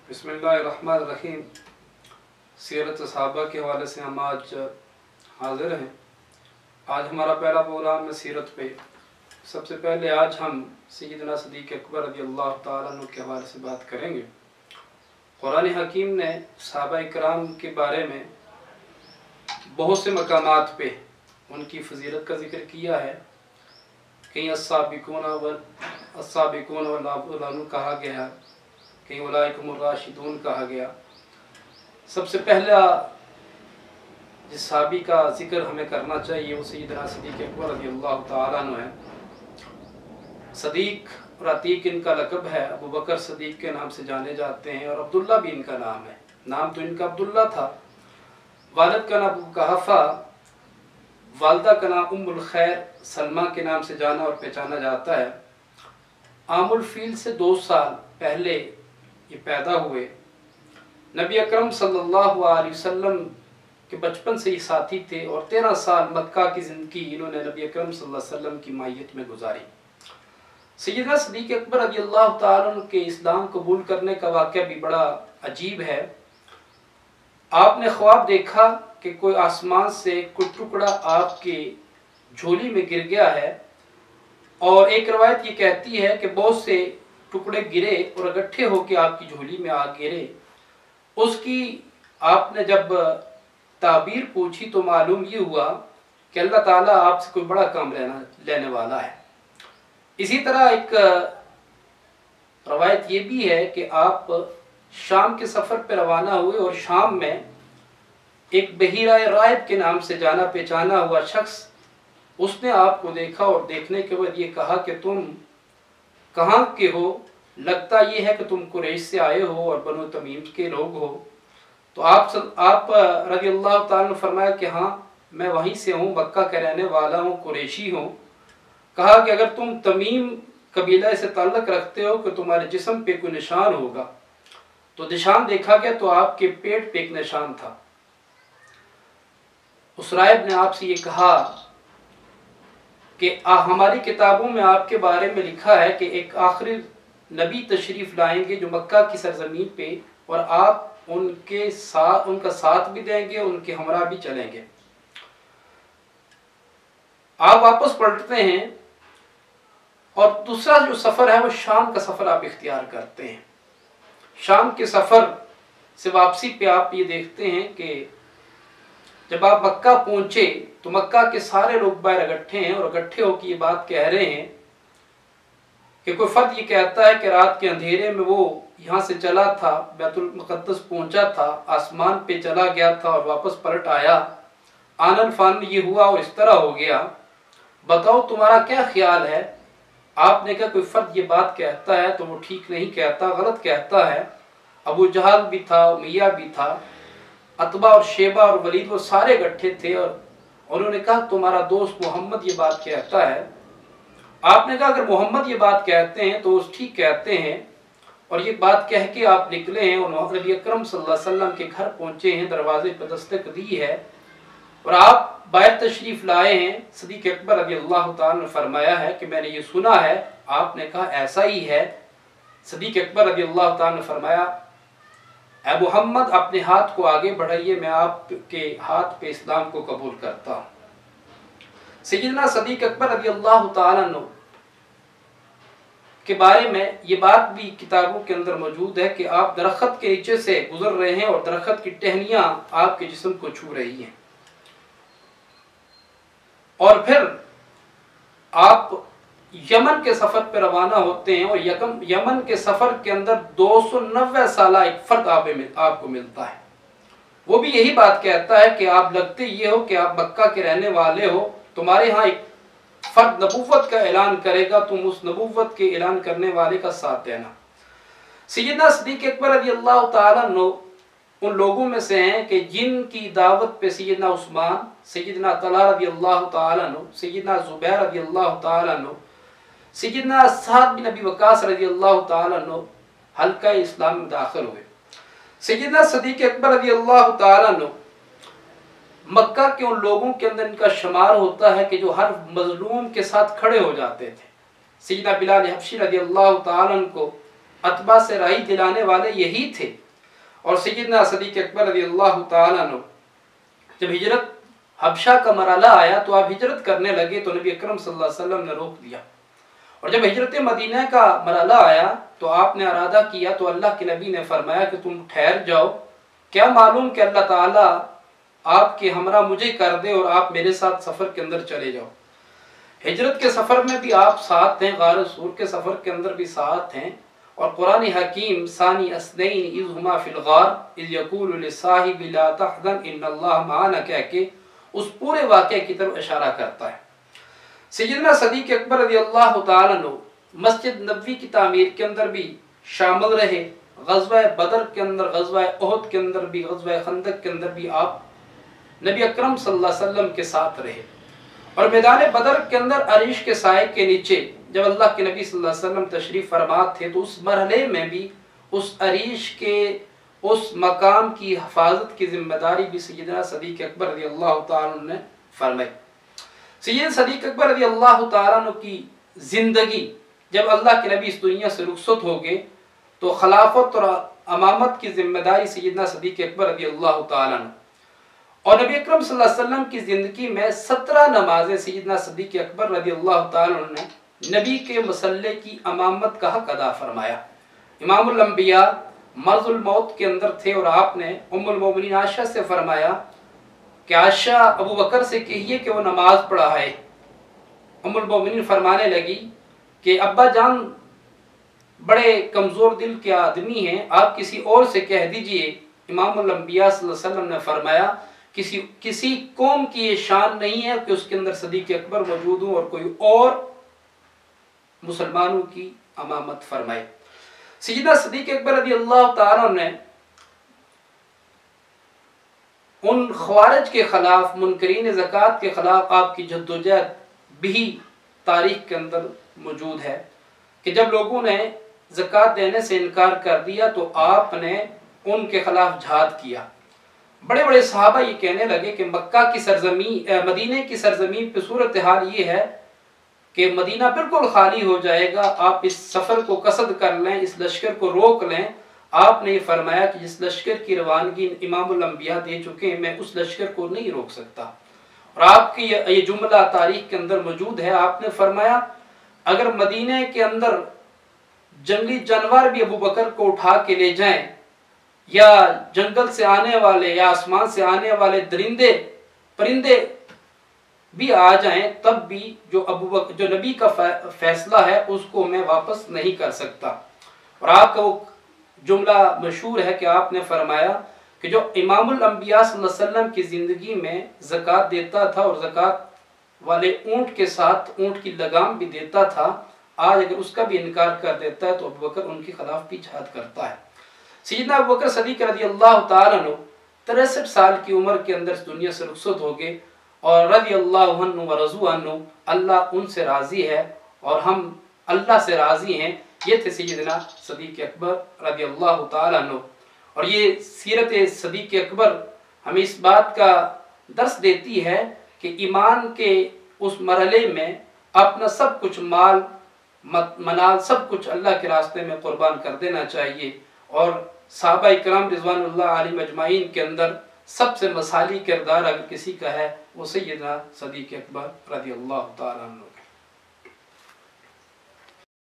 بسم اللہ الرحمن الرحیم۔ سیرت صحابہ کے حوالے سے ہم آج حاضر ہیں۔ آج ہمارا پہلا پروگرام ہے سیرت پہ۔ سب سے پہلے آج ہم سیدنا صدیق اکبر رضی اللہ تعالیٰ عنہ کے حوالے سے بات کریں گے۔ قرآن حکیم نے صحابہ کرام کے بارے میں بہت سے مقامات پہ ان کی فضیلت کا ذکر کیا ہے۔ کہیں السابقون والاولون کہا گیا، کہیں اولئک الراشدون کہا گیا۔ سب سے پہلا جس صحابی کا ذکر ہمیں کرنا چاہیے وہ سیدنا صدیق اکبر رضی اللہ تعالیٰ عنہ ہے۔ صدیق اور عتیق ان کا لقب ہے، ابو بکر صدیق کے نام سے جانے جاتے ہیں، اور عبداللہ بھی ان کا نام ہے۔ نام تو ان کا عبداللہ تھا، والد کا نام ابو قحافہ، والدہ کا نام ام الخیر سلمہ کے نام سے جانا اور پہچانا جاتا ہے۔ عام الفیل سے 2 سال پہلے یہ پیدا ہوئے۔ نبی اکرم صلی اللہ علیہ وسلم کے بچپن سے ہی ساتھی تھے، اور 13 سال مکہ کی زندگی انہوں نے نبی اکرم صلی اللہ علیہ وسلم کی مائیت میں گزاری۔ سیدنا صدیق اکبر رضی اللہ تعالیٰ عنہ کے اسلام قبول کرنے کا واقعہ بھی بڑا عجیب ہے۔ آپ نے خواب دیکھا کہ کوئی آسمان سے کوئی ٹکڑا آپ کی جھولی میں گر گیا ہے، اور ایک روایت یہ کہتی ہے کہ بہت سے ٹکڑے گرے اور اکٹھے ہو کے آپ کی جھولی میں آ گرے۔ اس کی آپ نے جب تعبیر پوچھی تو معلوم یہ ہوا کہ اللہ تعالیٰ آپ سے کوئی بڑا کام لینے والا ہے۔ اسی طرح ایک روایت یہ بھی ہے کہ آپ شام کے سفر پہ روانہ ہوئے، اور شام میں ایک بحیرہ رائب کے نام سے جانا پہچانا ہوا شخص اس نے آپ کو دیکھا، اور دیکھنے کے بعد یہ کہا کہ تم کہاں کے ہو؟ لگتا یہ ہے کہ تم قریش سے آئے ہو اور بنو تمیم کے لوگ ہو۔ تو آپ رضی اللہ تعالیٰ نے فرمایا کہ ہاں میں وہیں سے ہوں، مکہ کا رہنے والا ہوں، قریشی ہوں۔ کہا کہ اگر تم تمیم قبیلہ سے تعلق رکھتے ہو کہ تمہارے جسم پہ کوئی نشان ہوگا، تو نشان دیکھا گیا تو آپ کے پیٹ پہ ایک نشان تھا۔ اس راہب نے آپ سے یہ کہا کہ ہماری کتابوں میں آپ کے بارے میں لکھا ہے کہ ایک آخری نبی تشریف لائیں گے جو مکہ کی سرزمین پہ، اور آپ ان کا ساتھ بھی دیں گے، ان کے ہمراہ بھی چلیں گے۔ آپ واپس پلٹتے ہیں، اور دوسرا جو سفر ہے وہ شام کا سفر آپ اختیار کرتے ہیں۔ شام کے سفر سے واپسی پہ آپ یہ دیکھتے ہیں کہ جب آپ مکہ پہنچے تو مکہ کے سارے لوگ باہر اکٹھے ہیں، اور اکٹھے ہو کے یہ بات کہہ رہے ہیں کہ کوئی فرد یہ کہتا ہے کہ رات کے اندھیرے میں وہ یہاں سے چلا تھا، بیت المقدس پہنچا تھا، آسمان پہ چلا گیا تھا اور واپس پلٹ آیا، آنن فان یہ ہوا اور اس طرح ہو گیا، بتاؤ تمہارا کیا خیال ہے؟ آپ نے کہا کوئی فرد یہ بات کہتا ہے تو وہ ٹھیک نہیں کہتا، غلط کہتا ہے۔ ابو جہل بھی تھا، امیہ بھی تھا، عتبہ اور شیبہ اور ولید وہ سارے اکٹھے تھے، اور انہوں نے کہا تمہارا دوست محمد یہ بات کہتا ہے۔ آپ نے کہا اگر محمد یہ بات کہتے ہیں تو اس ٹھیک کہتے ہیں، اور یہ بات کہہ کے آپ نکلے ہیں اور نبی اکرم صلی اللہ علیہ وسلم کے گھر پہنچے ہیں، دروازے پہ دستک دی ہے، اور آپ باہر تشریف لائے ہیں۔ صدیق اکبر رضی اللہ تعالیٰ نے فرمایا ہے کہ میں نے یہ سنا ہے۔ آپ نے کہا ایسا ہی ہے۔ صدیق اکبر رضی اللہ تعالیٰ نے فرمایا اے محمد اپنے ہاتھ کو آگے بڑھائیے، میں آپ کے ہاتھ پہ اسلام کو قبول کرتا ہوں۔ سیدنا صدیق اکبر رضی اللہ تعالیٰ عنہ کے بارے میں یہ بات بھی کتابوں کے اندر موجود ہے کہ آپ درخت کے نیچے سے گزر رہے ہیں اور درخت کی ٹہنیاں آپ کے جسم کو چھو رہی ہیں، اور پھر آپ یمن کے سفر پہ روانہ ہوتے ہیں، اور یمن کے سفر کے اندر 290 سالہ ایک فرد آپ کو ملتا ہے۔ وہ بھی یہی بات کہتا ہے کہ آپ لگتے یہ ہو کہ آپ مکہ کے رہنے والے ہو، تمہارے ہاں ایک فرد نبوت کا اعلان کرے گا، تم اس نبوت کے اعلان کرنے والے کا ساتھ دینا۔ سیدنا صدیق اکبر رضی اللہ تعالیٰ عنہ ان لوگوں میں سے ہیں کہ جن کی دعوت پہ سیدنا عثمان، سیدنا طلحہ رضی اللہ تعالیٰ عنہ، سیدنا زبیر رضی اللہ تعالیٰ عنہ، سیدنا سعد بن ابی وقاص رضی اللہ تعالیٰ عنہ حلقہ اسلام میں داخل ہوئے۔ سیدنا صدیق اکبر رضی اللہ تعالیٰ عنہ مکہ کے ان لوگوں کے اندر ان کا شمار ہوتا ہے کہ جو ہر مظلوم کے ساتھ کھڑے ہو جاتے تھے۔ سیدنا بلال حبشی رضی اللہ تعالیٰ عنہ کو اتباع سے راہی دلانے والے یہی تھے۔ اور سیدنا صدیق اکبر رضی اللہ تعالیٰ عنہ جب ہجرت حبشہ کا مرحلہ آیا تو آپ ہجرت کرنے لگے تو نبی اکرم صلی اللہ علیہ وسلم نے روک دیا، اور جب ہجرت مدینہ کا مرحلہ آیا تو آپ نے ارادہ کیا تو اللہ کے نبی نے فرمایا کہ تم ٹھہر جاؤ، کیا معلوم کہ اللہ تعالیٰ آپ کے ہمراہ مجھے کر دے اور آپ میرے ساتھ سفر کے اندر چلے جاؤ۔ ہجرت کے سفر میں بھی آپ ساتھ ہیں، غار سور کے سفر کے اندر بھی ساتھ ہیں، اور قرآن حکیم ثانی اثنین اذ ہما فی الغار اذ یقول لصاحب لا تحزن ان اللہ معنا کہہ کے اس پورے واقعے کی طرف اشارہ کرتا ہے۔ سیدنا صدیق اکبر رضی اللہ تعالیٰ عنہ مسجد نبوی کی تعمیر کے اندر بھی شامل رہے، غزوہ بدر کے اندر، غزوہ احد کے اندر بھی، غزوہ خندق کے اندر بھی آپ نبی اکرم صلی اللہ علیہ وسلم کے ساتھ رہے، اور میدان بدر کے اندر عریش کے سائے کے نیچے جب اللہ کے نبی صلی اللہ علیہ وسلم تشریف فرما تھے تو اس مرحلے میں بھی اس عریش کے اس مقام کی حفاظت کی ذمہ داری بھی سیدنا صدیق اکبر رضی اللہ تعالیٰ عنہ نے فرمائی۔ سیدنا صدیق اکبر رضی اللہ تعالیٰ عنہ کی زندگی جب اللہ کے نبی اس دنیا سے رخصت ہو گئے تو خلافت اور امامت کی ذمہ داری سیدنا صدیق اکبر رضی اللہ تعالیٰ عنہ، اور نبی اکرم صلی اللہ علیہ وسلم کی زندگی میں 17 نمازیں سیدنا صدیق اکبر رضی اللہ تعالیٰ عنہ نے نبی کے مصلی کی امامت کا حق ادا فرمایا۔ امام الانبیاء مرض الموت کے اندر تھے، اور آپ نے ام المومنین عائشہ سے فرمایا کہ عائشہ ابو بکر سے کہیے کہ وہ نماز پڑھائے۔ ام المومنین فرمانے لگی کہ ابا جان بڑے کمزور دل کے آدمی ہیں، آپ کسی اور سے کہہ دیجئے۔ امام الانبیاء صلی اللہ علیہ وسلم نے فرمایا کسی قوم کی یہ شان نہیں ہے کہ اس کے اندر صدیق اکبر موجود ہوں اور کوئی اور مسلمانوں کی امامت فرمائے۔ سیدنا صدیق اکبر رضی اللہ تعالیٰ نے ان خوارج کے خلاف، منکرین زکوٰۃ کے خلاف آپ کی جدوجہد بھی تاریخ کے اندر موجود ہے کہ جب لوگوں نے زکوٰۃ دینے سے انکار کر دیا تو آپ نے ان کے خلاف جہاد کیا۔ بڑے بڑے صحابہ یہ کہنے لگے کہ مکہ کی سرزمین، مدینہ کی سرزمین پہ صورتحال یہ ہے کہ مدینہ بالکل خالی ہو جائے گا، آپ اس سفر کو قصد کر لیں، اس لشکر کو روک لیں۔ آپ نے یہ فرمایا کہ جس لشکر کی روانگی امام الانبیاء دے چکے ہیں میں اس لشکر کو نہیں روک سکتا، اور آپ کی یہ جملہ تاریخ کے اندر موجود ہے۔ آپ نے فرمایا اگر مدینہ کے اندر جنگلی جانور بھی ابو بکر کو اٹھا کے لے جائیں، یا جنگل سے آنے والے یا آسمان سے آنے والے درندے پرندے بھی آ جائیں، تب بھی جو نبی کا فیصلہ ہے اس کو میں واپس نہیں کر سکتا۔ اور آپ کا وہ جملہ مشہور ہے کہ آپ نے فرمایا کہ جو امام الانبیاء صلی اللہ علیہ وسلم کی زندگی میں زکوٰۃ دیتا تھا اور زکوٰۃ والے اونٹ کے ساتھ اونٹ کی لگام بھی دیتا تھا، آج اگر اس کا بھی انکار کر دیتا ہے تو ابو بکر ان کے خلاف بھی جہاد کرتا ہے۔ سیدنا ابو بکر صدیق رضی اللہ تعالیٰ عنہ 63 سال کی عمر کے اندر اس دنیا سے رخصت ہو گئے، اور رضی اللہ عنہ و رضوا عنہ، اللہ ان سے راضی ہے اور ہم اللہ سے راضی ہیں۔ یہ تھے سیدنا صدیق اکبر رضی اللہ تعالیٰ عنہ، اور یہ سیرت صدیق اکبر ہمیں اس بات کا درس دیتی ہے کہ ایمان کے اس مرحلے میں اپنا سب کچھ مال منال سب کچھ اللہ کے راستے میں قربان کر دینا چاہیے، اور صحابہ اکرام رضوان اللہ علیہم اجمعین کے اندر سب سے مثالی کردار اگر کسی کا ہے وہ سیدنا صدیق اکبر رضی اللہ تعالیٰ عنہ۔